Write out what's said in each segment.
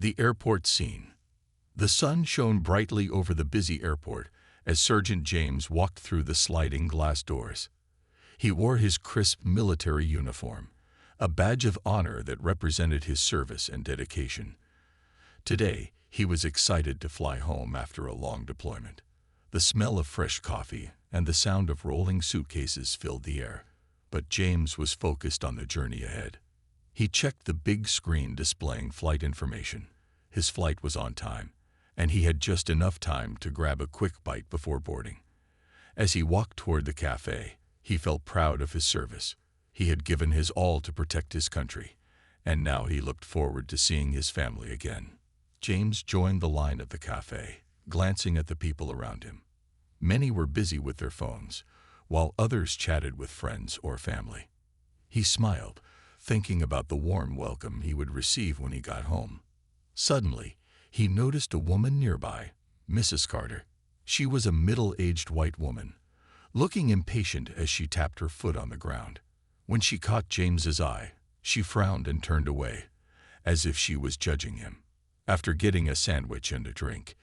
The airport scene. The sun shone brightly over the busy airport as Sergeant James walked through the sliding glass doors. He wore his crisp military uniform, a badge of honor that represented his service and dedication. Today, he was excited to fly home after a long deployment. The smell of fresh coffee and the sound of rolling suitcases filled the air, but James was focused on the journey ahead. He checked the big screen displaying flight information. His flight was on time, and he had just enough time to grab a quick bite before boarding. As he walked toward the cafe, he felt proud of his service. He had given his all to protect his country, and now he looked forward to seeing his family again. James joined the line at the cafe, glancing at the people around him. Many were busy with their phones, while others chatted with friends or family. He smiled, thinking about the warm welcome he would receive when he got home. Suddenly, he noticed a woman nearby, Mrs. Carter. She was a middle-aged white woman, looking impatient as she tapped her foot on the ground. When she caught James's eye, she frowned and turned away, as if she was judging him. After getting a sandwich and a drink,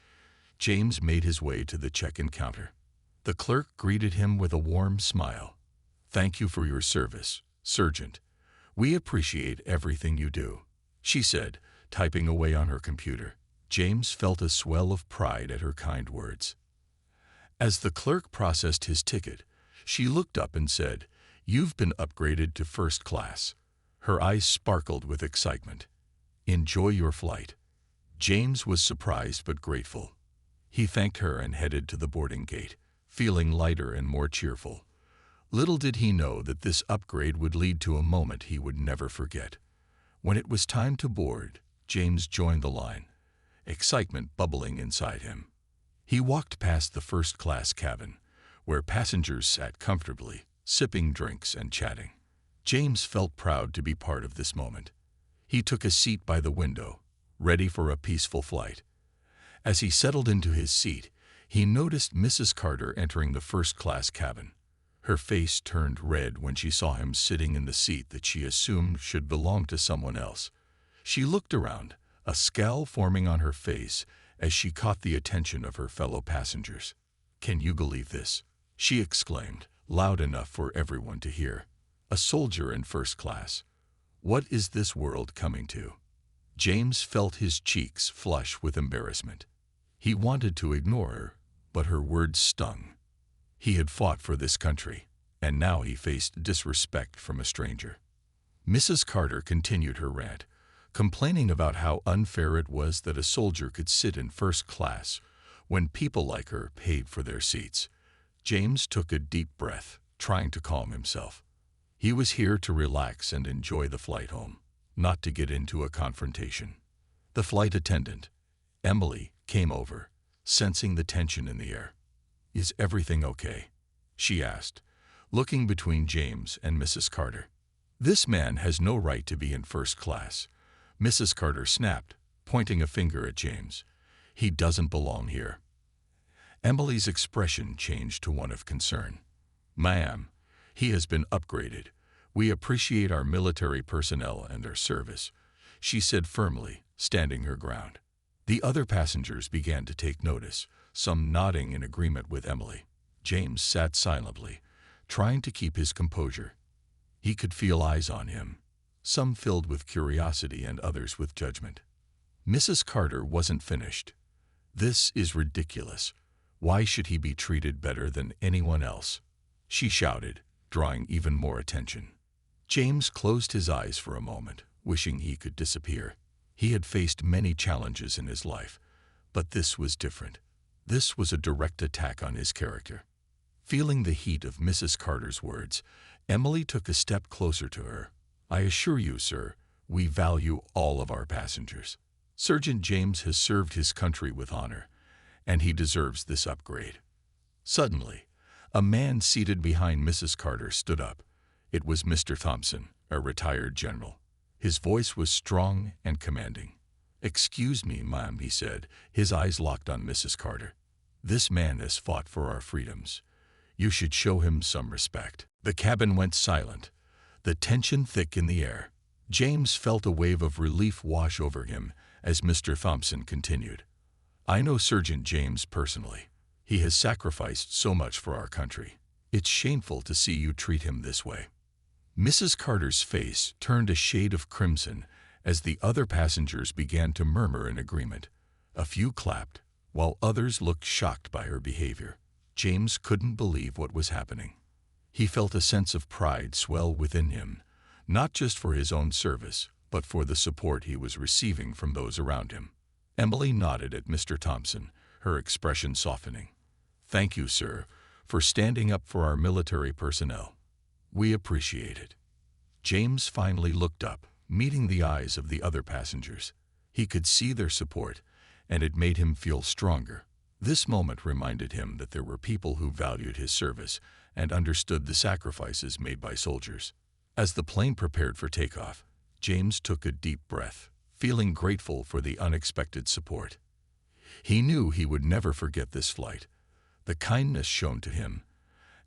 James made his way to the check-in counter. The clerk greeted him with a warm smile. "Thank you for your service, Sergeant. We appreciate everything you do," she said, typing away on her computer. James felt a swell of pride at her kind words. As the clerk processed his ticket, she looked up and said, "You've been upgraded to first class." Her eyes sparkled with excitement. "Enjoy your flight." James was surprised but grateful. He thanked her and headed to the boarding gate, feeling lighter and more cheerful. Little did he know that this upgrade would lead to a moment he would never forget. When it was time to board, James joined the line, excitement bubbling inside him. He walked past the first-class cabin, where passengers sat comfortably, sipping drinks and chatting. James felt proud to be part of this moment. He took a seat by the window, ready for a peaceful flight. As he settled into his seat, he noticed Mrs. Carter entering the first-class cabin. Her face turned red when she saw him sitting in the seat that she assumed should belong to someone else. She looked around, a scowl forming on her face as she caught the attention of her fellow passengers. "Can you believe this?" she exclaimed, loud enough for everyone to hear. "A soldier in first class. What is this world coming to?" James felt his cheeks flush with embarrassment. He wanted to ignore her, but her words stung. He had fought for this country, and now he faced disrespect from a stranger. Mrs. Carter continued her rant, complaining about how unfair it was that a soldier could sit in first class when people like her paid for their seats. James took a deep breath, trying to calm himself. He was here to relax and enjoy the flight home, not to get into a confrontation. The flight attendant, Emily, came over, sensing the tension in the air. "Is everything okay?" she asked, looking between James and Mrs. Carter. "This man has no right to be in first class," Mrs. Carter snapped, pointing a finger at James. "He doesn't belong here." Emily's expression changed to one of concern. "Ma'am, he has been upgraded. We appreciate our military personnel and their service," she said firmly, standing her ground. The other passengers began to take notice, some nodding in agreement with Emily. James sat silently, trying to keep his composure. He could feel eyes on him, some filled with curiosity and others with judgment. Mrs. Carter wasn't finished. "This is ridiculous. Why should he be treated better than anyone else?" she shouted, drawing even more attention. James closed his eyes for a moment, wishing he could disappear. He had faced many challenges in his life, but this was different. This was a direct attack on his character. Feeling the heat of Mrs. Carter's words, Emily took a step closer to her. "I assure you, sir, we value all of our passengers. Sergeant James has served his country with honor, and he deserves this upgrade." Suddenly, a man seated behind Mrs. Carter stood up. It was Mr. Thompson, a retired general. His voice was strong and commanding. "Excuse me, ma'am," he said, his eyes locked on Mrs. Carter. "This man has fought for our freedoms. You should show him some respect." The cabin went silent, the tension thick in the air. James felt a wave of relief wash over him as Mr. Thompson continued. "I know Sergeant James personally. He has sacrificed so much for our country. It's shameful to see you treat him this way." Mrs. Carter's face turned a shade of crimson as the other passengers began to murmur in agreement. A few clapped, while others looked shocked by her behavior. James couldn't believe what was happening. He felt a sense of pride swell within him, not just for his own service, but for the support he was receiving from those around him. Emily nodded at Mr. Thompson, her expression softening. "Thank you, sir, for standing up for our military personnel. We appreciate it." James finally looked up, meeting the eyes of the other passengers. He could see their support, and it made him feel stronger. This moment reminded him that there were people who valued his service and understood the sacrifices made by soldiers. As the plane prepared for takeoff, James took a deep breath, feeling grateful for the unexpected support. He knew he would never forget this flight, the kindness shown to him,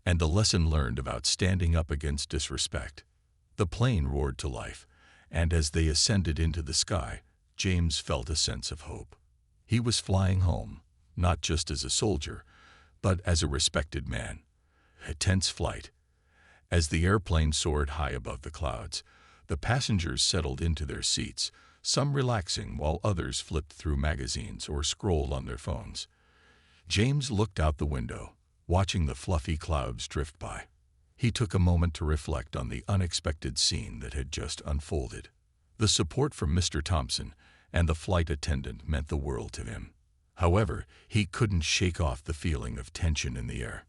and the lesson learned about standing up against disrespect. The plane roared to life, and as they ascended into the sky, James felt a sense of hope. He was flying home, not just as a soldier, but as a respected man. A tense flight. As the airplane soared high above the clouds, the passengers settled into their seats, some relaxing while others flipped through magazines or scrolled on their phones. James looked out the window, watching the fluffy clouds drift by. He took a moment to reflect on the unexpected scene that had just unfolded. The support from Mr. Thompson and the flight attendant meant the world to him. However, he couldn't shake off the feeling of tension in the air.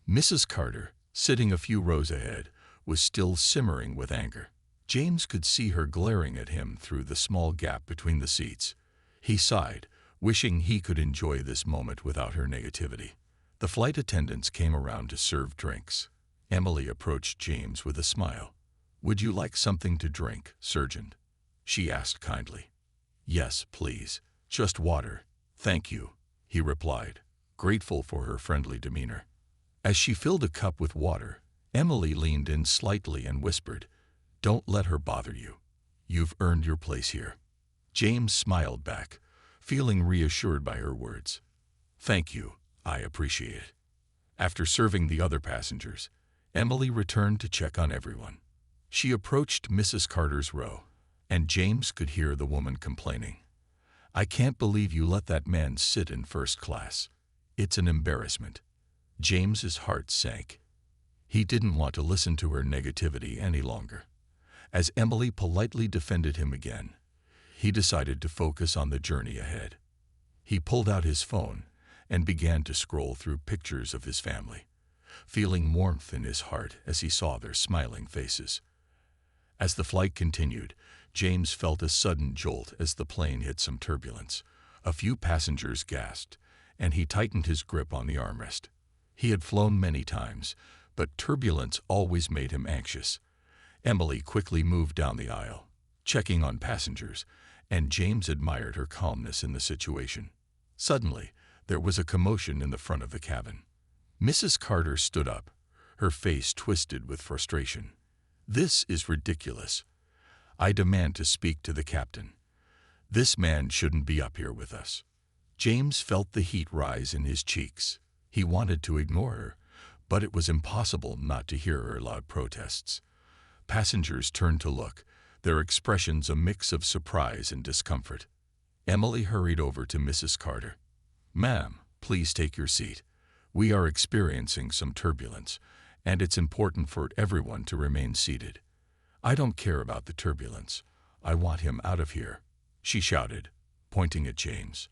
Mrs. Carter, sitting a few rows ahead, was still simmering with anger. James could see her glaring at him through the small gap between the seats. He sighed, wishing he could enjoy this moment without her negativity. The flight attendants came around to serve drinks. Emily approached James with a smile. "Would you like something to drink, Sergeant?" she asked kindly. "Yes, please. Just water. Thank you," he replied, grateful for her friendly demeanor. As she filled a cup with water, Emily leaned in slightly and whispered, "Don't let her bother you. You've earned your place here." James smiled back, feeling reassured by her words. "Thank you. I appreciate it." After serving the other passengers, Emily returned to check on everyone. She approached Mrs. Carter's row, and James could hear the woman complaining. "I can't believe you let that man sit in first class. It's an embarrassment." James's heart sank. He didn't want to listen to her negativity any longer. As Emily politely defended him again, he decided to focus on the journey ahead. He pulled out his phone and began to scroll through pictures of his family, feeling warmth in his heart as he saw their smiling faces. As the flight continued, James felt a sudden jolt as the plane hit some turbulence. A few passengers gasped, and he tightened his grip on the armrest. He had flown many times, but turbulence always made him anxious. Emily quickly moved down the aisle, checking on passengers, and James admired her calmness in the situation. Suddenly, there was a commotion in the front of the cabin. Mrs. Carter stood up, her face twisted with frustration. "This is ridiculous. I demand to speak to the captain. This man shouldn't be up here with us." James felt the heat rise in his cheeks. He wanted to ignore her, but it was impossible not to hear her loud protests. Passengers turned to look, their expressions a mix of surprise and discomfort. Emily hurried over to Mrs. Carter. "Ma'am, please take your seat. We are experiencing some turbulence, and it's important for everyone to remain seated." "I don't care about the turbulence. I want him out of here," she shouted, pointing at James.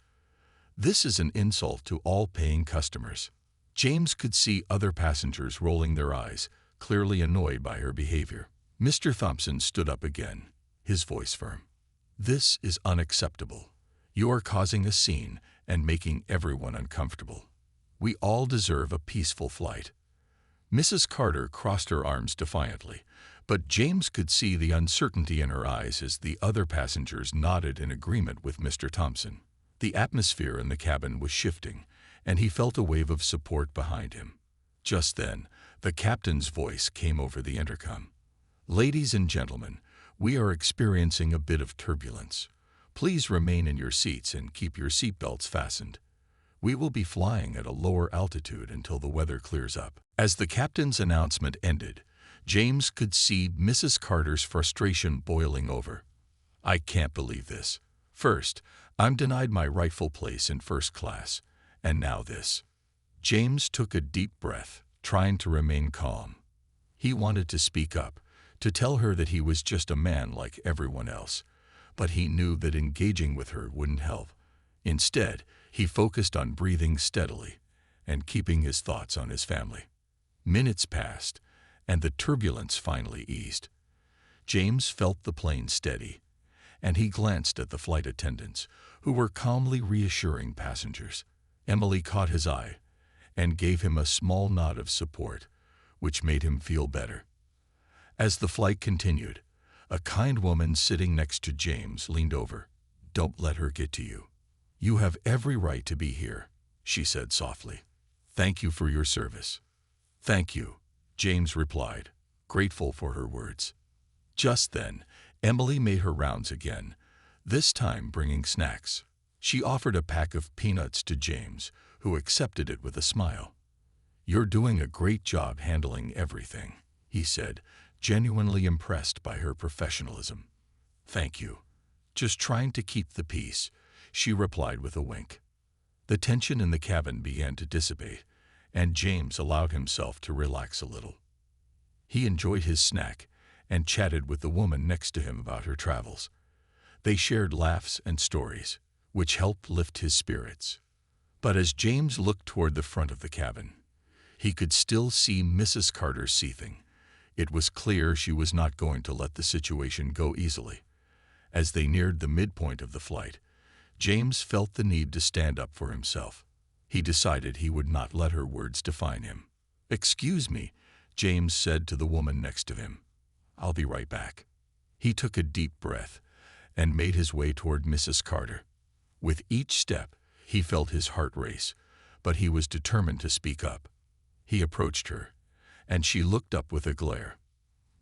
"This is an insult to all paying customers." James could see other passengers rolling their eyes, clearly annoyed by her behavior. Mr. Thompson stood up again, his voice firm. "This is unacceptable. You are causing a scene and making everyone uncomfortable. We all deserve a peaceful flight." Mrs. Carter crossed her arms defiantly, but James could see the uncertainty in her eyes as the other passengers nodded in agreement with Mr. Thompson. The atmosphere in the cabin was shifting, and he felt a wave of support behind him. Just then, the captain's voice came over the intercom. "Ladies and gentlemen, we are experiencing a bit of turbulence. Please remain in your seats and keep your seatbelts fastened. We will be flying at a lower altitude until the weather clears up." As the captain's announcement ended, James could see Mrs. Carter's frustration boiling over. "I can't believe this. First, I'm denied my rightful place in first class, and now this." James took a deep breath, trying to remain calm. He wanted to speak up, to tell her that he was just a man like everyone else, but he knew that engaging with her wouldn't help. Instead, he focused on breathing steadily and keeping his thoughts on his family. Minutes passed, and the turbulence finally eased. James felt the plane steady, and he glanced at the flight attendants, who were calmly reassuring passengers. Emily caught his eye and gave him a small nod of support, which made him feel better. As the flight continued, a kind woman sitting next to James leaned over. "Don't let her get to you. You have every right to be here," she said softly. "Thank you for your service." "Thank you," James replied, grateful for her words. Just then, Emily made her rounds again, this time bringing snacks. She offered a pack of peanuts to James, who accepted it with a smile. "You're doing a great job handling everything," he said, genuinely impressed by her professionalism. "Thank you. Just trying to keep the peace," she replied with a wink. The tension in the cabin began to dissipate, and James allowed himself to relax a little. He enjoyed his snack and chatted with the woman next to him about her travels. They shared laughs and stories, which helped lift his spirits. But as James looked toward the front of the cabin, he could still see Mrs. Carter seething. It was clear she was not going to let the situation go easily. As they neared the midpoint of the flight, James felt the need to stand up for himself. He decided he would not let her words define him. "Excuse me," James said to the woman next to him. "I'll be right back." He took a deep breath and made his way toward Mrs. Carter. With each step, he felt his heart race, but he was determined to speak up. He approached her, and she looked up with a glare.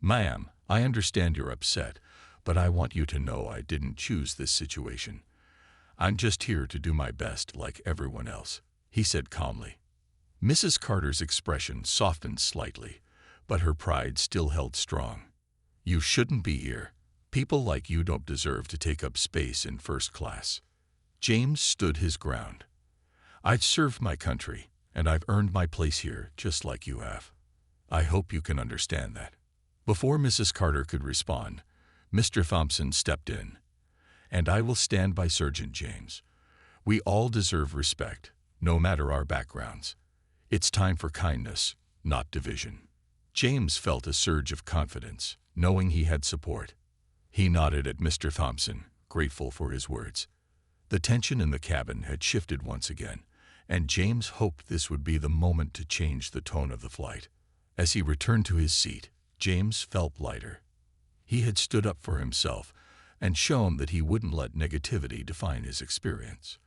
"Ma'am, I understand you're upset, but I want you to know I didn't choose this situation. I'm just here to do my best like everyone else," he said calmly. Mrs. Carter's expression softened slightly, but her pride still held strong. "You shouldn't be here. People like you don't deserve to take up space in first class." James stood his ground. "I've served my country, and I've earned my place here just like you have. I hope you can understand that." Before Mrs. Carter could respond, Mr. Thompson stepped in. "And I will stand by Sergeant James. We all deserve respect, no matter our backgrounds. It's time for kindness, not division." James felt a surge of confidence, knowing he had support. He nodded at Mr. Thompson, grateful for his words. The tension in the cabin had shifted once again, and James hoped this would be the moment to change the tone of the flight. As he returned to his seat, James felt lighter. He had stood up for himself and shown that he wouldn't let negativity define his experience.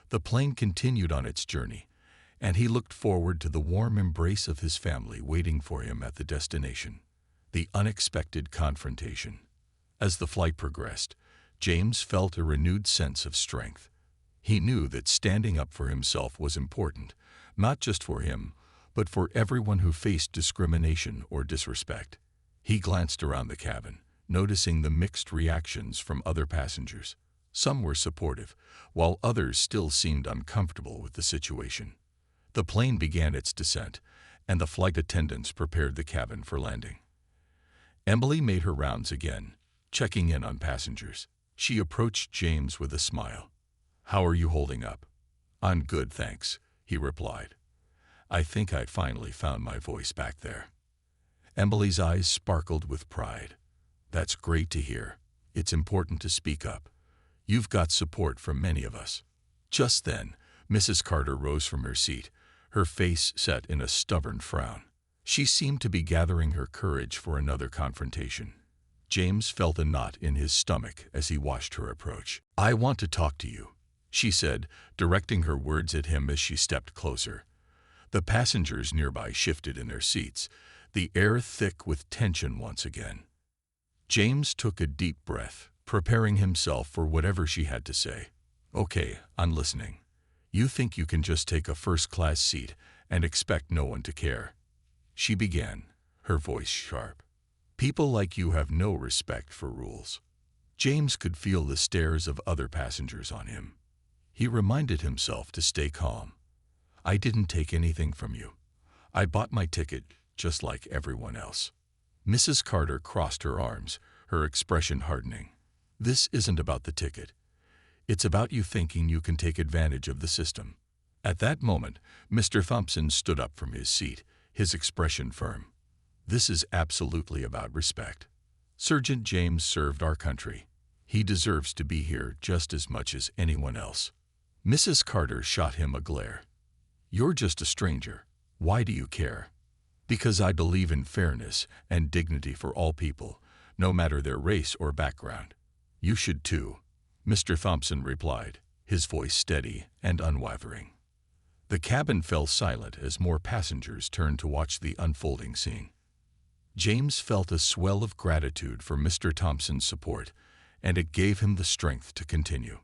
The plane continued on its journey, and he looked forward to the warm embrace of his family waiting for him at the destination. The unexpected confrontation. As the flight progressed, James felt a renewed sense of strength. He knew that standing up for himself was important, not just for him, but for everyone who faced discrimination or disrespect. He glanced around the cabin, noticing the mixed reactions from other passengers. Some were supportive, while others still seemed uncomfortable with the situation. The plane began its descent, and the flight attendants prepared the cabin for landing. Emily made her rounds again, checking in on passengers. She approached James with a smile. "How are you holding up?" "I'm good, thanks," he replied. "I think I finally found my voice back there." Emily's eyes sparkled with pride. "That's great to hear. It's important to speak up. You've got support from many of us." Just then, Mrs. Carter rose from her seat, her face set in a stubborn frown. She seemed to be gathering her courage for another confrontation. James felt a knot in his stomach as he watched her approach. "I want to talk to you," she said, directing her words at him as she stepped closer. The passengers nearby shifted in their seats, the air thick with tension once again. James took a deep breath, preparing himself for whatever she had to say. "Okay, I'm listening. You think you can just take a first-class seat and expect no one to care?" she began, her voice sharp. "People like you have no respect for rules." James could feel the stares of other passengers on him. He reminded himself to stay calm. "I didn't take anything from you. I bought my ticket just like everyone else." Mrs. Carter crossed her arms, her expression hardening. "This isn't about the ticket. It's about you thinking you can take advantage of the system." At that moment, Mr. Thompson stood up from his seat, his expression firm. "This is absolutely about respect. Sergeant James served our country. He deserves to be here just as much as anyone else." Mrs. Carter shot him a glare. "You're just a stranger. Why do you care?" "Because I believe in fairness and dignity for all people, no matter their race or background." "You should too," Mr. Thompson replied, his voice steady and unwavering. The cabin fell silent as more passengers turned to watch the unfolding scene. James felt a swell of gratitude for Mr. Thompson's support, and it gave him the strength to continue.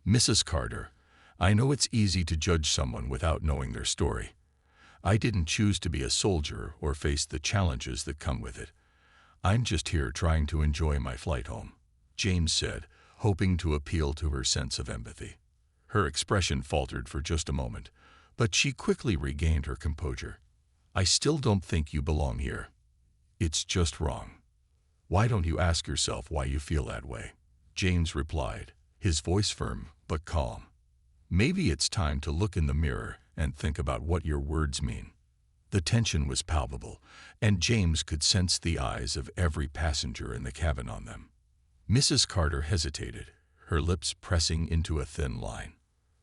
"Mrs. Carter, I know it's easy to judge someone without knowing their story. I didn't choose to be a soldier or face the challenges that come with it. I'm just here trying to enjoy my flight home," James said, hoping to appeal to her sense of empathy. Her expression faltered for just a moment, but she quickly regained her composure. "I still don't think you belong here. It's just wrong. Why don't you ask yourself why you feel that way?" James replied, his voice firm but calm. "Maybe it's time to look in the mirror and think about what your words mean." The tension was palpable, and James could sense the eyes of every passenger in the cabin on them. Mrs. Carter hesitated, her lips pressing into a thin line.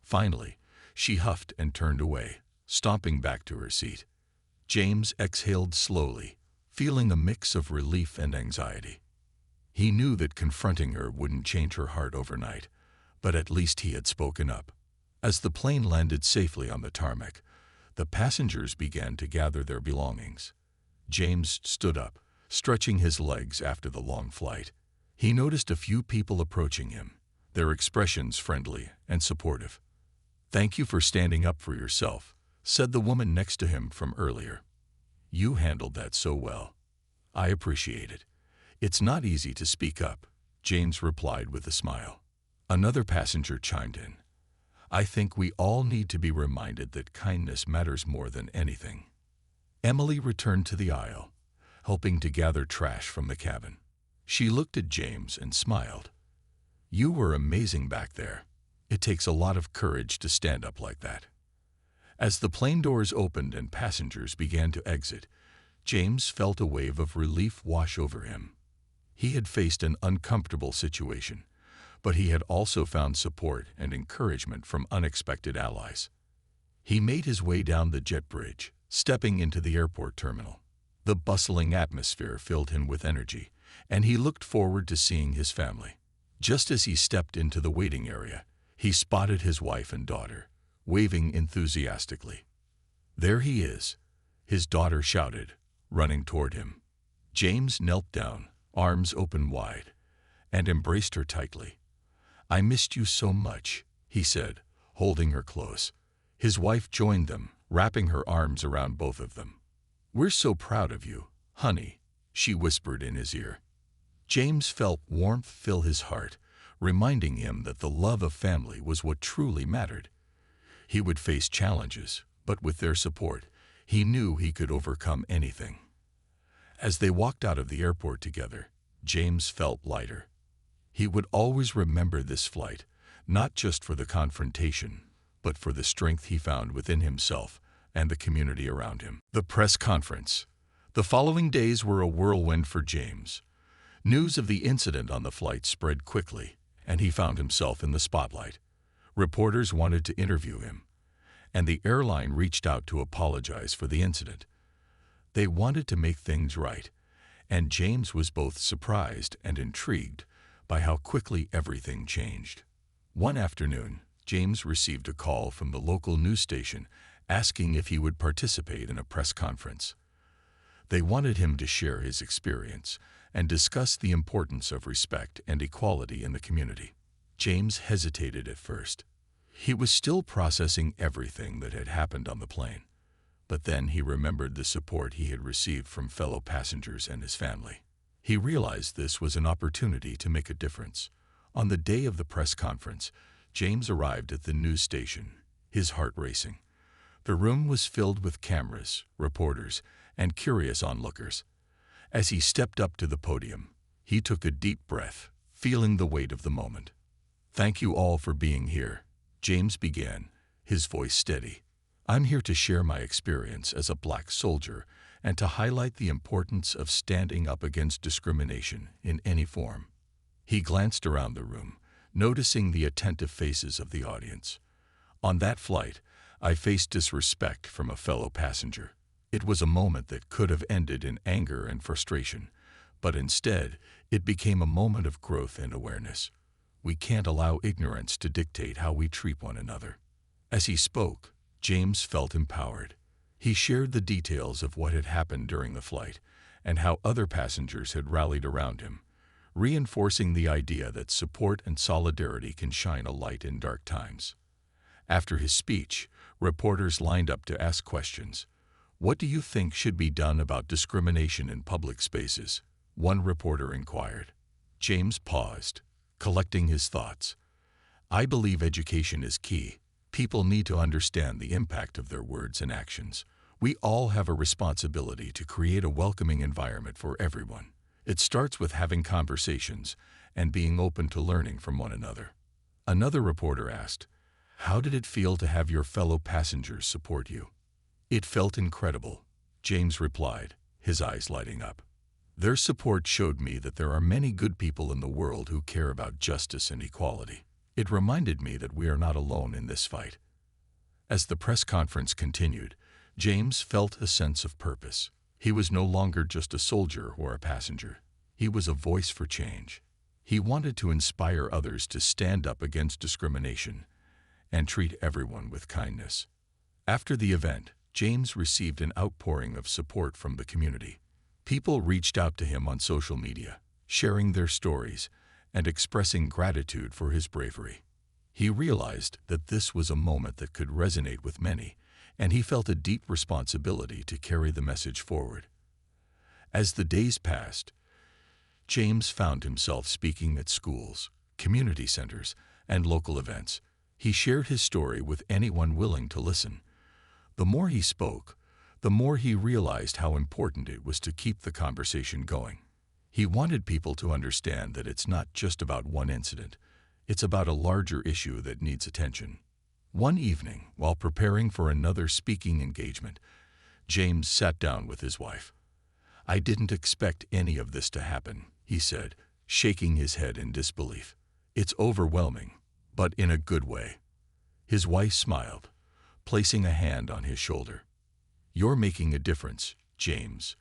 Finally, she huffed and turned away, stomping back to her seat. James exhaled slowly, feeling a mix of relief and anxiety. He knew that confronting her wouldn't change her heart overnight, but at least he had spoken up. As the plane landed safely on the tarmac, the passengers began to gather their belongings. James stood up, stretching his legs after the long flight. He noticed a few people approaching him, their expressions friendly and supportive. "Thank you for standing up for yourself," said the woman next to him from earlier. "You handled that so well. I appreciate it." "It's not easy to speak up," James replied with a smile. Another passenger chimed in. "I think we all need to be reminded that kindness matters more than anything." Emily returned to the aisle, helping to gather trash from the cabin. She looked at James and smiled. "You were amazing back there. It takes a lot of courage to stand up like that." As the plane doors opened and passengers began to exit, James felt a wave of relief wash over him. He had faced an uncomfortable situation, but he had also found support and encouragement from unexpected allies. He made his way down the jet bridge, stepping into the airport terminal. The bustling atmosphere filled him with energy, and he looked forward to seeing his family. Just as he stepped into the waiting area, he spotted his wife and daughter, waving enthusiastically. "There he is," his daughter shouted, running toward him. James knelt down, arms open wide, and embraced her tightly. "I missed you so much," he said, holding her close. His wife joined them, wrapping her arms around both of them. "We're so proud of you, honey," she whispered in his ear. James felt warmth fill his heart, reminding him that the love of family was what truly mattered. He would face challenges, but with their support, he knew he could overcome anything. As they walked out of the airport together, James felt lighter. He would always remember this flight, not just for the confrontation, but for the strength he found within himself and the community around him. The press conference. The following days were a whirlwind for James. News of the incident on the flight spread quickly, and he found himself in the spotlight. Reporters wanted to interview him, and the airline reached out to apologize for the incident. They wanted to make things right, and James was both surprised and intrigued by how quickly everything changed. One afternoon, James received a call from the local news station asking if he would participate in a press conference. They wanted him to share his experience and discussed the importance of respect and equality in the community. James hesitated at first. He was still processing everything that had happened on the plane, but then he remembered the support he had received from fellow passengers and his family. He realized this was an opportunity to make a difference. On the day of the press conference, James arrived at the news station, his heart racing. The room was filled with cameras, reporters, and curious onlookers. As he stepped up to the podium, he took a deep breath, feeling the weight of the moment. "Thank you all for being here," James began, his voice steady. "I'm here to share my experience as a black soldier and to highlight the importance of standing up against discrimination in any form." He glanced around the room, noticing the attentive faces of the audience. "On that flight, I faced disrespect from a fellow passenger. It was a moment that could have ended in anger and frustration, but instead, it became a moment of growth and awareness. We can't allow ignorance to dictate how we treat one another." As he spoke, James felt empowered. He shared the details of what had happened during the flight and how other passengers had rallied around him, reinforcing the idea that support and solidarity can shine a light in dark times. After his speech, reporters lined up to ask questions. "What do you think should be done about discrimination in public spaces?" one reporter inquired. James paused, collecting his thoughts. "I believe education is key. People need to understand the impact of their words and actions. We all have a responsibility to create a welcoming environment for everyone. It starts with having conversations and being open to learning from one another." Another reporter asked, "How did it feel to have your fellow passengers support you?" "It felt incredible," James replied, his eyes lighting up. "Their support showed me that there are many good people in the world who care about justice and equality. It reminded me that we are not alone in this fight." As the press conference continued, James felt a sense of purpose. He was no longer just a soldier or a passenger. He was a voice for change. He wanted to inspire others to stand up against discrimination and treat everyone with kindness. After the event, James received an outpouring of support from the community. People reached out to him on social media, sharing their stories and expressing gratitude for his bravery. He realized that this was a moment that could resonate with many, and he felt a deep responsibility to carry the message forward. As the days passed, James found himself speaking at schools, community centers, and local events. He shared his story with anyone willing to listen. The more he spoke, the more he realized how important it was to keep the conversation going. He wanted people to understand that it's not just about one incident. It's about a larger issue that needs attention. One evening, while preparing for another speaking engagement, James sat down with his wife. "I didn't expect any of this to happen," he said, shaking his head in disbelief. "It's overwhelming, but in a good way." His wife smiled, placing a hand on his shoulder. "You're making a difference, James.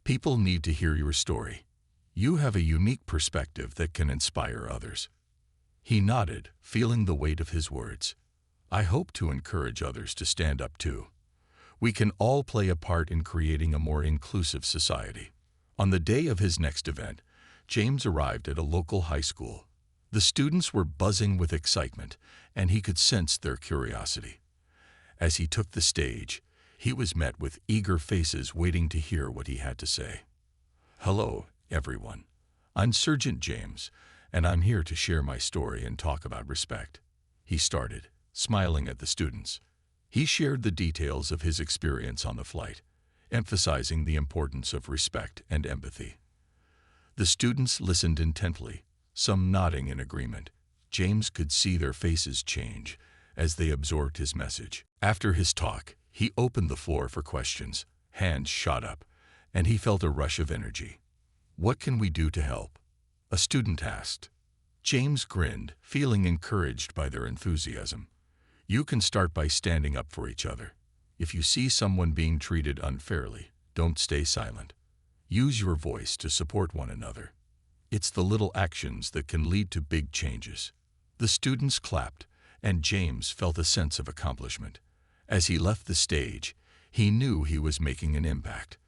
People need to hear your story. You have a unique perspective that can inspire others." He nodded, feeling the weight of his words. "I hope to encourage others to stand up too. We can all play a part in creating a more inclusive society." On the day of his next event, James arrived at a local high school. The students were buzzing with excitement, and he could sense their curiosity. As he took the stage, he was met with eager faces waiting to hear what he had to say. "Hello, everyone. I'm Sergeant James, and I'm here to share my story and talk about respect," he started, smiling at the students. He shared the details of his experience on the flight, emphasizing the importance of respect and empathy. The students listened intently, some nodding in agreement. James could see their faces change as they absorbed his message. After his talk, he opened the floor for questions. Hands shot up, and he felt a rush of energy. "What can we do to help?" a student asked. James grinned, feeling encouraged by their enthusiasm. "You can start by standing up for each other. If you see someone being treated unfairly, don't stay silent. Use your voice to support one another. It's the little actions that can lead to big changes." The students clapped, and James felt a sense of accomplishment. As he left the stage, he knew he was making an impact.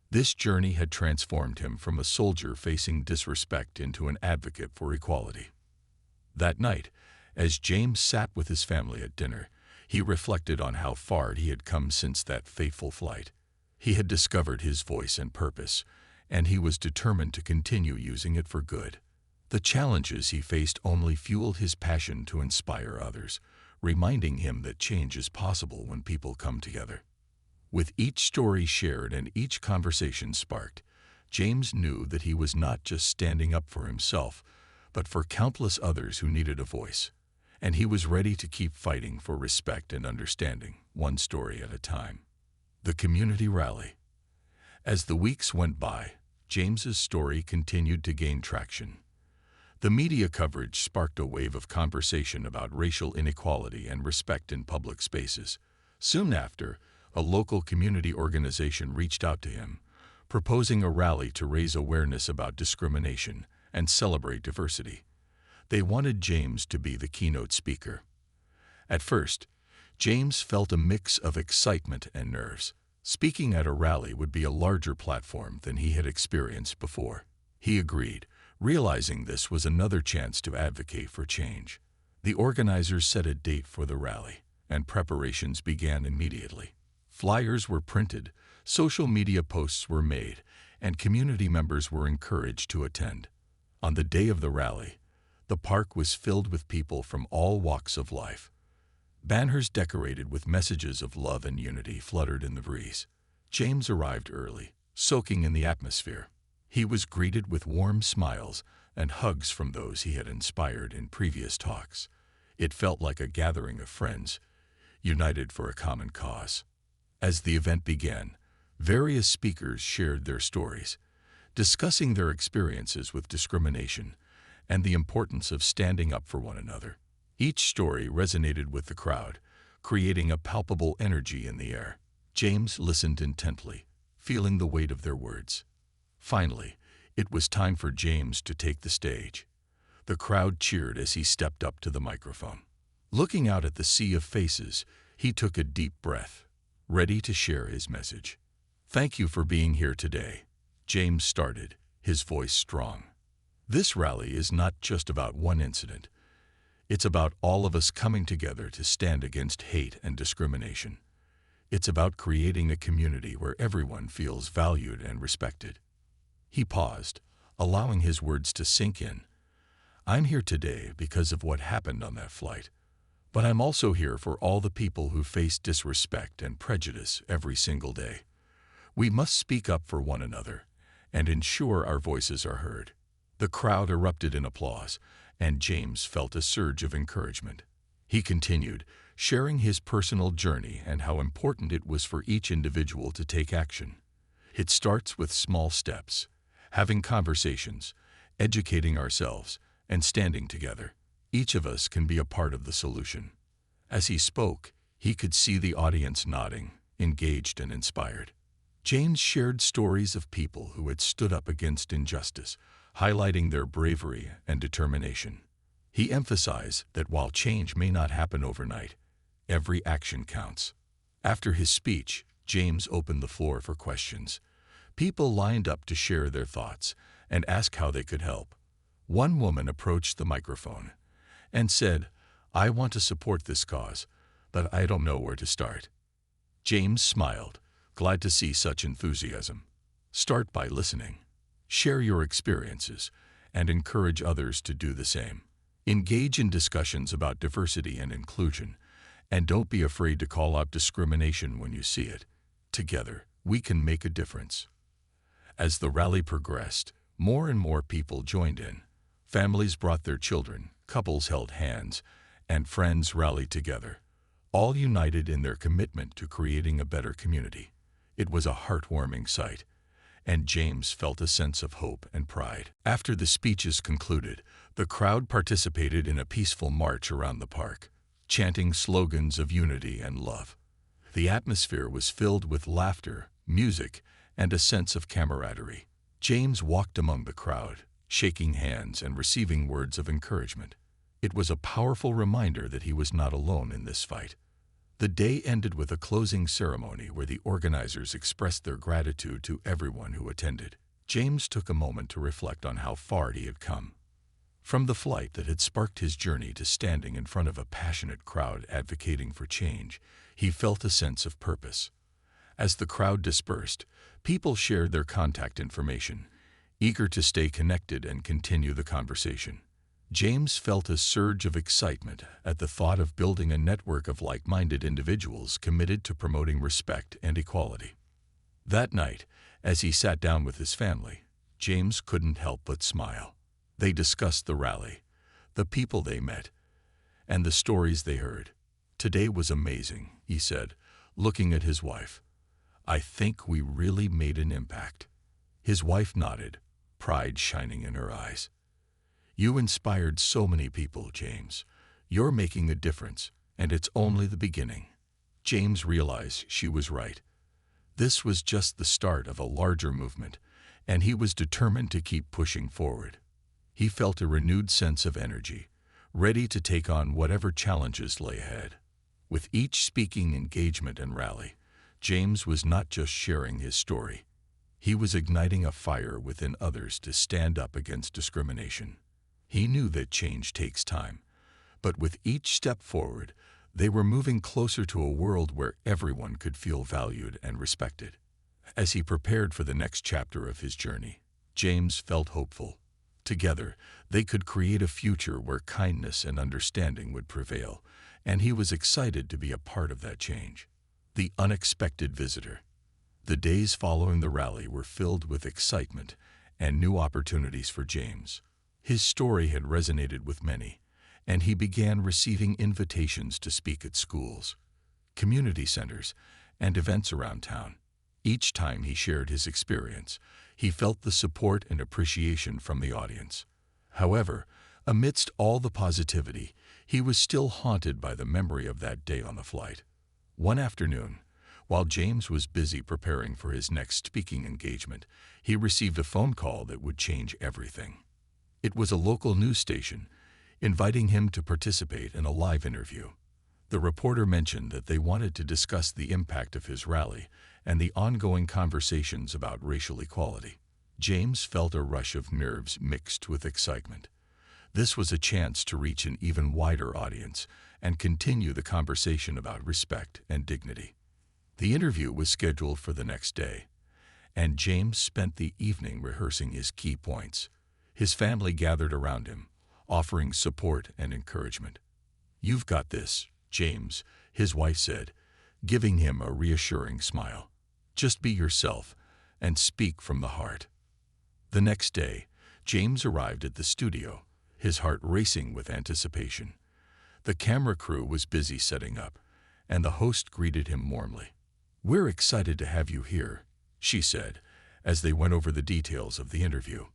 This journey had transformed him from a soldier facing disrespect into an advocate for equality. That night, as James sat with his family at dinner, he reflected on how far he had come since that fateful flight. He had discovered his voice and purpose, and he was determined to continue using it for good. The challenges he faced only fueled his passion to inspire others, reminding him that change is possible when people come together. With each story shared and each conversation sparked, James knew that he was not just standing up for himself, but for countless others who needed a voice. And he was ready to keep fighting for respect and understanding, one story at a time. The community rally. As the weeks went by, James's story continued to gain traction. The media coverage sparked a wave of conversation about racial inequality and respect in public spaces. Soon after, a local community organization reached out to him, proposing a rally to raise awareness about discrimination and celebrate diversity. They wanted James to be the keynote speaker. At first, James felt a mix of excitement and nerves. Speaking at a rally would be a larger platform than he had experienced before. He agreed, realizing this was another chance to advocate for change. The organizers set a date for the rally, and preparations began immediately. Flyers were printed, social media posts were made, and community members were encouraged to attend. On the day of the rally, the park was filled with people from all walks of life. Banners decorated with messages of love and unity fluttered in the breeze. James arrived early, soaking in the atmosphere. He was greeted with warm smiles and hugs from those he had inspired in previous talks. It felt like a gathering of friends, united for a common cause. As the event began, various speakers shared their stories, discussing their experiences with discrimination and the importance of standing up for one another. Each story resonated with the crowd, creating a palpable energy in the air. James listened intently, feeling the weight of their words. Finally, it was time for James to take the stage. The crowd cheered as he stepped up to the microphone. Looking out at the sea of faces, he took a deep breath, ready to share his message. "Thank you for being here today," James started, his voice strong. "This rally is not just about one incident. It's about all of us coming together to stand against hate and discrimination. It's about creating a community where everyone feels valued and respected." He paused, allowing his words to sink in. "I'm here today because of what happened on that flight, but I'm also here for all the people who face disrespect and prejudice every single day. We must speak up for one another and ensure our voices are heard." The crowd erupted in applause, and James felt a surge of encouragement. He continued, sharing his personal journey and how important it was for each individual to take action. "It starts with small steps, having conversations, educating ourselves, and standing together. Each of us can be a part of the solution." As he spoke, he could see the audience nodding, engaged and inspired. James shared stories of people who had stood up against injustice, highlighting their bravery and determination. He emphasized that while change may not happen overnight, every action counts. After his speech, James opened the floor for questions. People lined up to share their thoughts and ask how they could help. One woman approached the microphone and said, "I want to support this cause, but I don't know where to start." James smiled, glad to see such enthusiasm. "Start by listening. Share your experiences and encourage others to do the same. Engage in discussions about diversity and inclusion, and don't be afraid to call out discrimination when you see it. Together, we can make a difference." As the rally progressed, more and more people joined in. Families brought their children, couples held hands, and friends rallied together, all united in their commitment to creating a better community. It was a heartwarming sight, and James felt a sense of hope and pride. After the speeches concluded, the crowd participated in a peaceful march around the park, chanting slogans of unity and love. The atmosphere was filled with laughter, music, and a sense of camaraderie. James walked among the crowd, shaking hands and receiving words of encouragement. It was a powerful reminder that he was not alone in this fight. The day ended with a closing ceremony where the organizers expressed their gratitude to everyone who attended. James took a moment to reflect on how far he had come. From the flight that had sparked his journey to standing in front of a passionate crowd advocating for change, he felt a sense of purpose. As the crowd dispersed, people shared their contact information, eager to stay connected and continue the conversation. James felt a surge of excitement at the thought of building a network of like-minded individuals committed to promoting respect and equality. That night, as he sat down with his family, James couldn't help but smile. They discussed the rally, the people they met, and the stories they heard. "Today was amazing," he said, looking at his wife. "I think we really made an impact." His wife nodded, pride shining in her eyes. "You inspired so many people, James. You're making a difference, and it's only the beginning." James realized she was right. This was just the start of a larger movement, and he was determined to keep pushing forward. He felt a renewed sense of energy, ready to take on whatever challenges lay ahead. With each speaking engagement and rally, James was not just sharing his story. He was igniting a fire within others to stand up against discrimination. He knew that change takes time, but with each step forward, they were moving closer to a world where everyone could feel valued and respected. As he prepared for the next chapter of his journey, James felt hopeful. Together, they could create a future where kindness and understanding would prevail, and he was excited to be a part of that change. The unexpected visitor. The days following the rally were filled with excitement and new opportunities for James. His story had resonated with many, and he began receiving invitations to speak at schools, community centers, and events around town. Each time he shared his experience, he felt the support and appreciation from the audience. However, amidst all the positivity, he was still haunted by the memory of that day on the flight. One afternoon, while James was busy preparing for his next speaking engagement, he received a phone call that would change everything. It was a local news station, inviting him to participate in a live interview. The reporter mentioned that they wanted to discuss the impact of his rally and the ongoing conversations about racial equality. James felt a rush of nerves mixed with excitement. This was a chance to reach an even wider audience and continue the conversation about respect and dignity. The interview was scheduled for the next day, and James spent the evening rehearsing his key points. His family gathered around him, offering support and encouragement. "You've got this, James," his wife said, giving him a reassuring smile. "Just be yourself and speak from the heart." The next day, James arrived at the studio, his heart racing with anticipation. The camera crew was busy setting up, and the host greeted him warmly. "We're excited to have you here," she said, as they went over the details of the interview.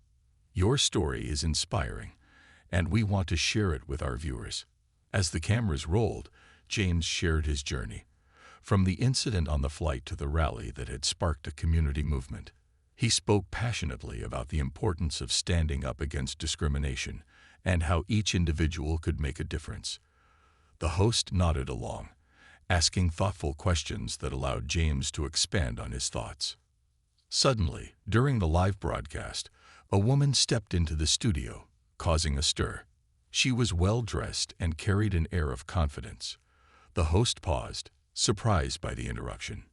"Your story is inspiring, and we want to share it with our viewers." As the cameras rolled, James shared his journey, from the incident on the flight to the rally that had sparked a community movement. He spoke passionately about the importance of standing up against discrimination and how each individual could make a difference. The host nodded along, asking thoughtful questions that allowed James to expand on his thoughts. Suddenly, during the live broadcast, a woman stepped into the studio, causing a stir. She was well-dressed and carried an air of confidence. The host paused, surprised by the interruption.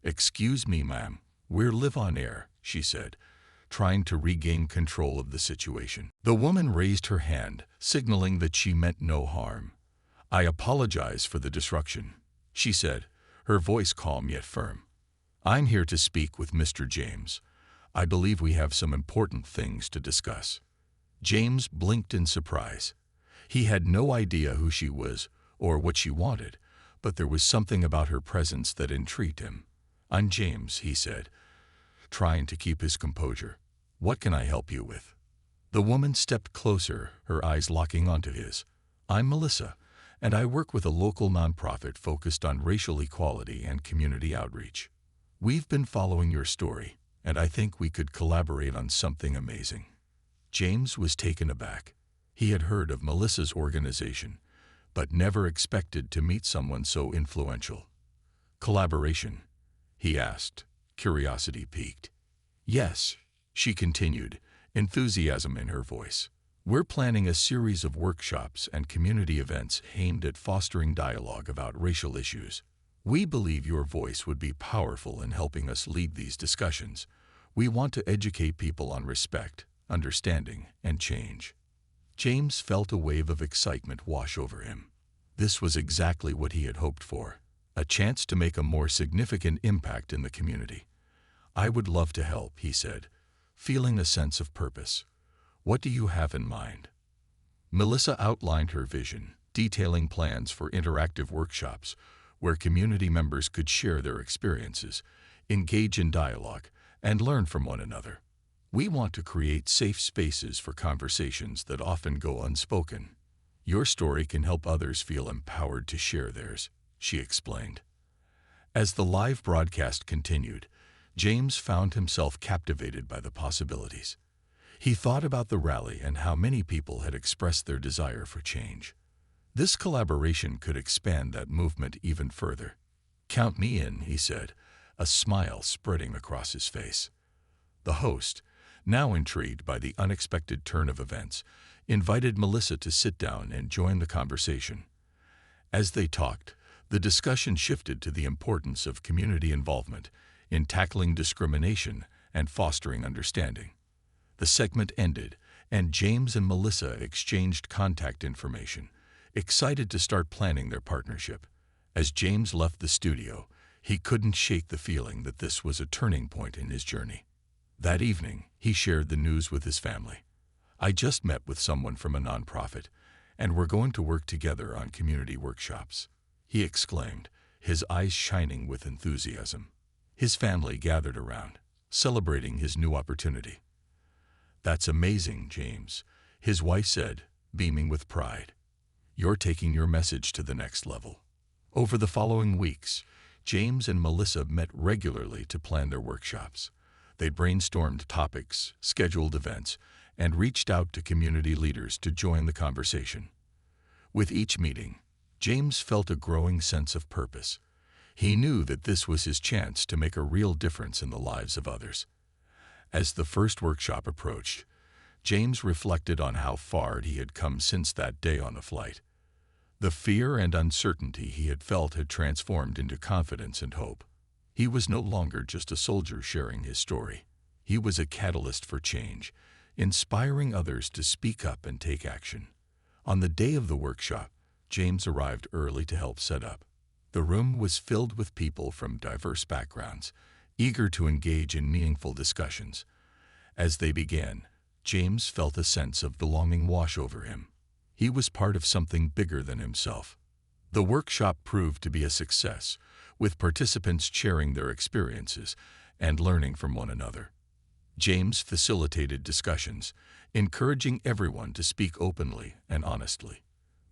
"Excuse me, ma'am, we're live on air," she said, trying to regain control of the situation. The woman raised her hand, signaling that she meant no harm. "I apologize for the disruption," she said, her voice calm yet firm. "I'm here to speak with Mr. James. I believe we have some important things to discuss." James blinked in surprise. He had no idea who she was or what she wanted, but there was something about her presence that intrigued him. "I'm James," he said, trying to keep his composure. "What can I help you with?" The woman stepped closer, her eyes locking onto his. "I'm Melissa, and I work with a local nonprofit focused on racial equality and community outreach. We've been following your story, and I think we could collaborate on something amazing." James was taken aback. He had heard of Melissa's organization, but never expected to meet someone so influential. Collaboration? He asked, curiosity piqued. Yes, she continued, enthusiasm in her voice. We're planning a series of workshops and community events aimed at fostering dialogue about racial issues. We believe your voice would be powerful in helping us lead these discussions. We want to educate people on respect, understanding, and change. James felt a wave of excitement wash over him. This was exactly what he had hoped for, a chance to make a more significant impact in the community. I would love to help, he said, feeling a sense of purpose. What do you have in mind? Melissa outlined her vision, detailing plans for interactive workshops where community members could share their experiences, engage in dialogue, and learn from one another. We want to create safe spaces for conversations that often go unspoken. Your story can help others feel empowered to share theirs, she explained. As the live broadcast continued, James found himself captivated by the possibilities. He thought about the rally and how many people had expressed their desire for change. This collaboration could expand that movement even further. Count me in, he said, a smile spreading across his face. The host, now intrigued by the unexpected turn of events, invited Melissa to sit down and join the conversation. As they talked, the discussion shifted to the importance of community involvement in tackling discrimination and fostering understanding. The segment ended, and James and Melissa exchanged contact information, excited to start planning their partnership. As James left the studio, he couldn't shake the feeling that this was a turning point in his journey. That evening, he shared the news with his family. I just met with someone from a nonprofit, and we're going to work together on community workshops, he exclaimed, his eyes shining with enthusiasm. His family gathered around, celebrating his new opportunity. That's amazing, James, his wife said, beaming with pride. You're taking your message to the next level. Over the following weeks, James and Melissa met regularly to plan their workshops. They brainstormed topics, scheduled events, and reached out to community leaders to join the conversation. With each meeting, James felt a growing sense of purpose. He knew that this was his chance to make a real difference in the lives of others. As the first workshop approached, James reflected on how far he had come since that day on the flight. The fear and uncertainty he had felt had transformed into confidence and hope. He was no longer just a soldier sharing his story. He was a catalyst for change, inspiring others to speak up and take action. On the day of the workshop, James arrived early to help set up. The room was filled with people from diverse backgrounds, eager to engage in meaningful discussions. As they began, James felt a sense of belonging wash over him. He was part of something bigger than himself. The workshop proved to be a success, with participants sharing their experiences and learning from one another. James facilitated discussions, encouraging everyone to speak openly and honestly.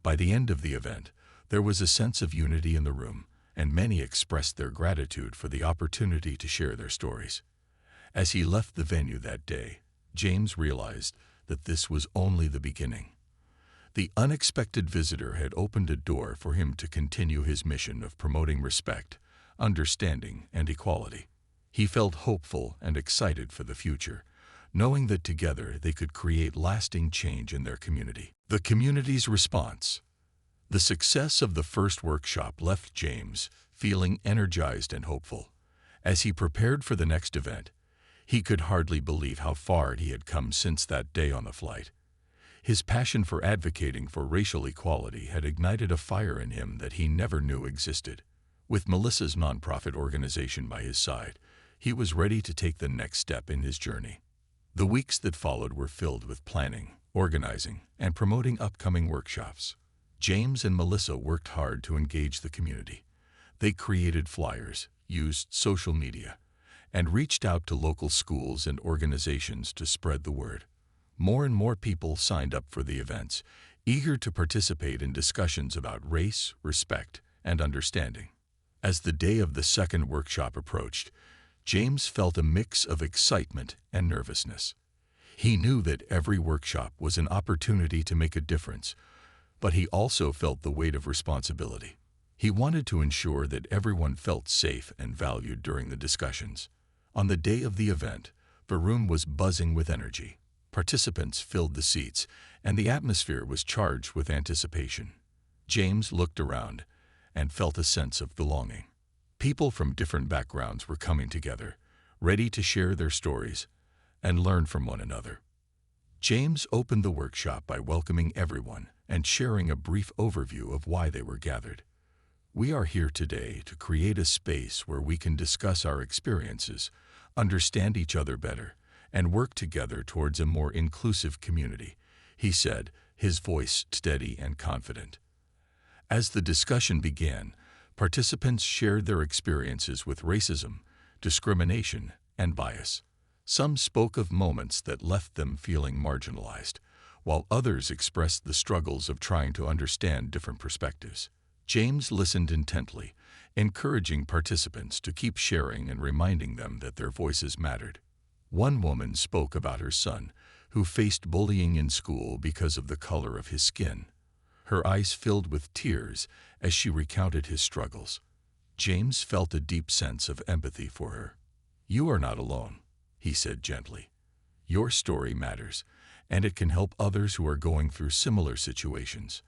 By the end of the event, there was a sense of unity in the room, and many expressed their gratitude for the opportunity to share their stories. As he left the venue that day, James realized that this was only the beginning. The unexpected visitor had opened a door for him to continue his mission of promoting respect, understanding, and equality. He felt hopeful and excited for the future, knowing that together they could create lasting change in their community. The community's response. The success of the first workshop left James feeling energized and hopeful. As he prepared for the next event, he could hardly believe how far he had come since that day on the flight. His passion for advocating for racial equality had ignited a fire in him that he never knew existed. With Melissa's nonprofit organization by his side, he was ready to take the next step in his journey. The weeks that followed were filled with planning, organizing, and promoting upcoming workshops. James and Melissa worked hard to engage the community. They created flyers, used social media, and reached out to local schools and organizations to spread the word. More and more people signed up for the events, eager to participate in discussions about race, respect, and understanding. As the day of the second workshop approached, James felt a mix of excitement and nervousness. He knew that every workshop was an opportunity to make a difference, but he also felt the weight of responsibility. He wanted to ensure that everyone felt safe and valued during the discussions. On the day of the event, the room was buzzing with energy. Participants filled the seats, and the atmosphere was charged with anticipation. James looked around and felt a sense of belonging. People from different backgrounds were coming together, ready to share their stories and learn from one another. James opened the workshop by welcoming everyone and sharing a brief overview of why they were gathered. We are here today to create a space where we can discuss our experiences, understand each other better, and work together towards a more inclusive community, he said, his voice steady and confident. As the discussion began, participants shared their experiences with racism, discrimination, and bias. Some spoke of moments that left them feeling marginalized, while others expressed the struggles of trying to understand different perspectives. James listened intently, encouraging participants to keep sharing and reminding them that their voices mattered. One woman spoke about her son, who faced bullying in school because of the color of his skin. Her eyes filled with tears as she recounted his struggles. James felt a deep sense of empathy for her. "You are not alone," he said gently. "Your story matters, and it can help others who are going through similar situations."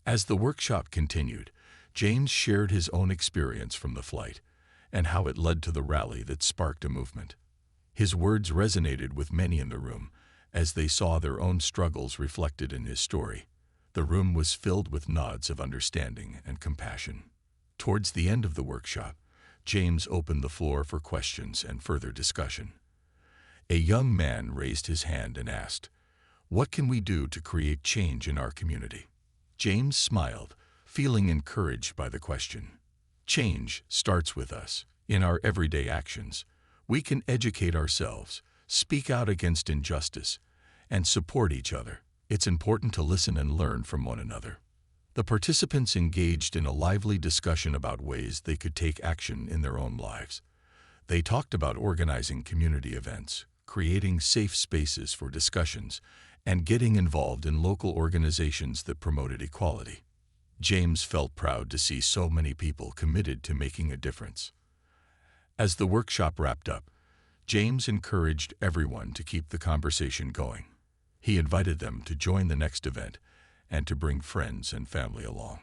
As the workshop continued, James shared his own experience from the flight and how it led to the rally that sparked a movement. His words resonated with many in the room as they saw their own struggles reflected in his story. The room was filled with nods of understanding and compassion. Towards the end of the workshop, James opened the floor for questions and further discussion. A young man raised his hand and asked, "What can we do to create change in our community?" James smiled, feeling encouraged by the question. "Change starts with us, in our everyday actions. We can educate ourselves, speak out against injustice, and support each other. It's important to listen and learn from one another." The participants engaged in a lively discussion about ways they could take action in their own lives. They talked about organizing community events, creating safe spaces for discussions, and getting involved in local organizations that promoted equality. James felt proud to see so many people committed to making a difference. As the workshop wrapped up, James encouraged everyone to keep the conversation going. He invited them to join the next event and to bring friends and family along.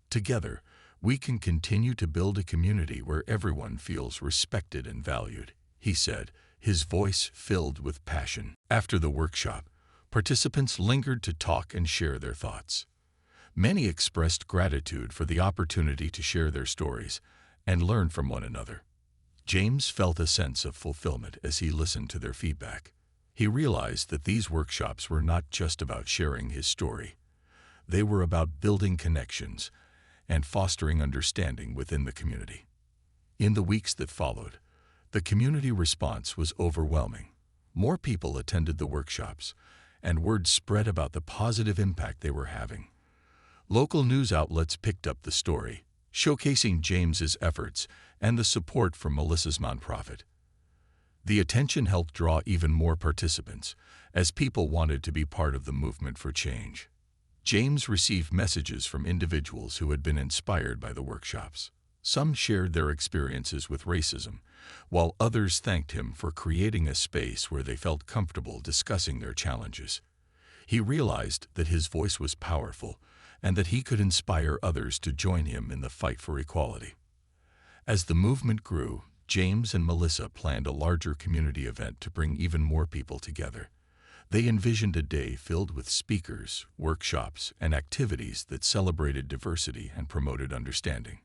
Together, we can continue to build a community where everyone feels respected and valued, he said, his voice filled with passion. After the workshop, participants lingered to talk and share their thoughts. Many expressed gratitude for the opportunity to share their stories and learn from one another. James felt a sense of fulfillment as he listened to their feedback. He realized that these workshops were not just about sharing his story. They were about building connections and fostering understanding within the community. In the weeks that followed, the community response was overwhelming. More people attended the workshops, and word spread about the positive impact they were having. Local news outlets picked up the story, showcasing James's efforts and the support from Melissa's nonprofit. The attention helped draw even more participants, as people wanted to be part of the movement for change. James received messages from individuals who had been inspired by the workshops. Some shared their experiences with racism, while others thanked him for creating a space where they felt comfortable discussing their challenges. He realized that his voice was powerful and that he could inspire others to join him in the fight for equality. As the movement grew, James and Melissa planned a larger community event to bring even more people together. They envisioned a day filled with speakers, workshops, and activities that celebrated diversity and promoted understanding.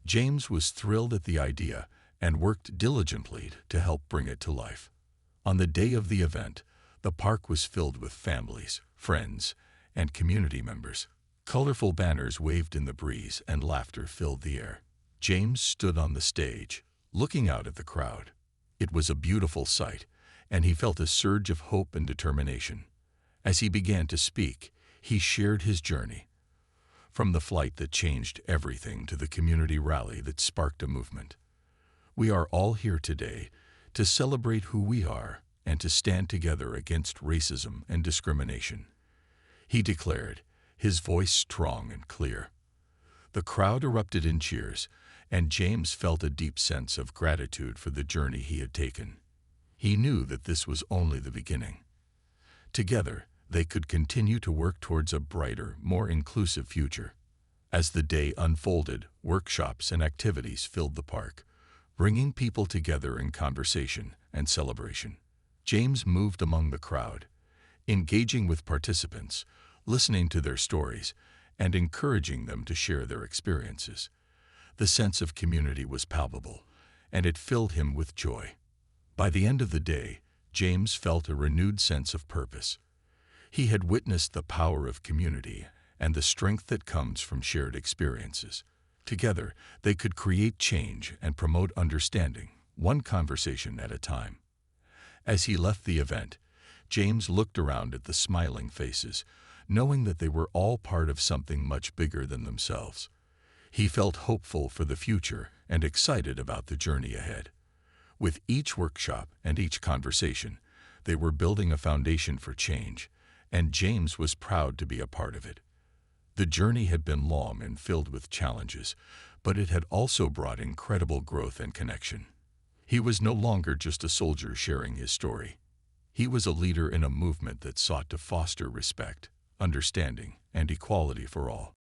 James was thrilled at the idea and worked diligently to help bring it to life. On the day of the event, the park was filled with families, friends, and community members. Colorful banners waved in the breeze and laughter filled the air. James stood on the stage, looking out at the crowd. It was a beautiful sight, and he felt a surge of hope and determination. As he began to speak, he shared his journey, from the flight that changed everything to the community rally that sparked a movement. We are all here today to celebrate who we are and to stand together against racism and discrimination, he declared, his voice strong and clear. The crowd erupted in cheers, and James felt a deep sense of gratitude for the journey he had taken. He knew that this was only the beginning. Together, they could continue to work towards a brighter, more inclusive future. As the day unfolded, workshops and activities filled the park, bringing people together in conversation and celebration. James moved among the crowd, engaging with participants, listening to their stories, and encouraging them to share their experiences. The sense of community was palpable, and it filled him with joy. By the end of the day, James felt a renewed sense of purpose. He had witnessed the power of community and the strength that comes from shared experiences. Together, they could create change and promote understanding, one conversation at a time. As he left the event, James looked around at the smiling faces, knowing that they were all part of something much bigger than themselves. He felt hopeful for the future and excited about the journey ahead. With each workshop and each conversation, they were building a foundation for change, and James was proud to be a part of it. The journey had been long and filled with challenges, but it had also brought incredible growth and connection. He was no longer just a soldier sharing his story. He was a leader in a movement that sought to foster respect, understanding, and equality for all.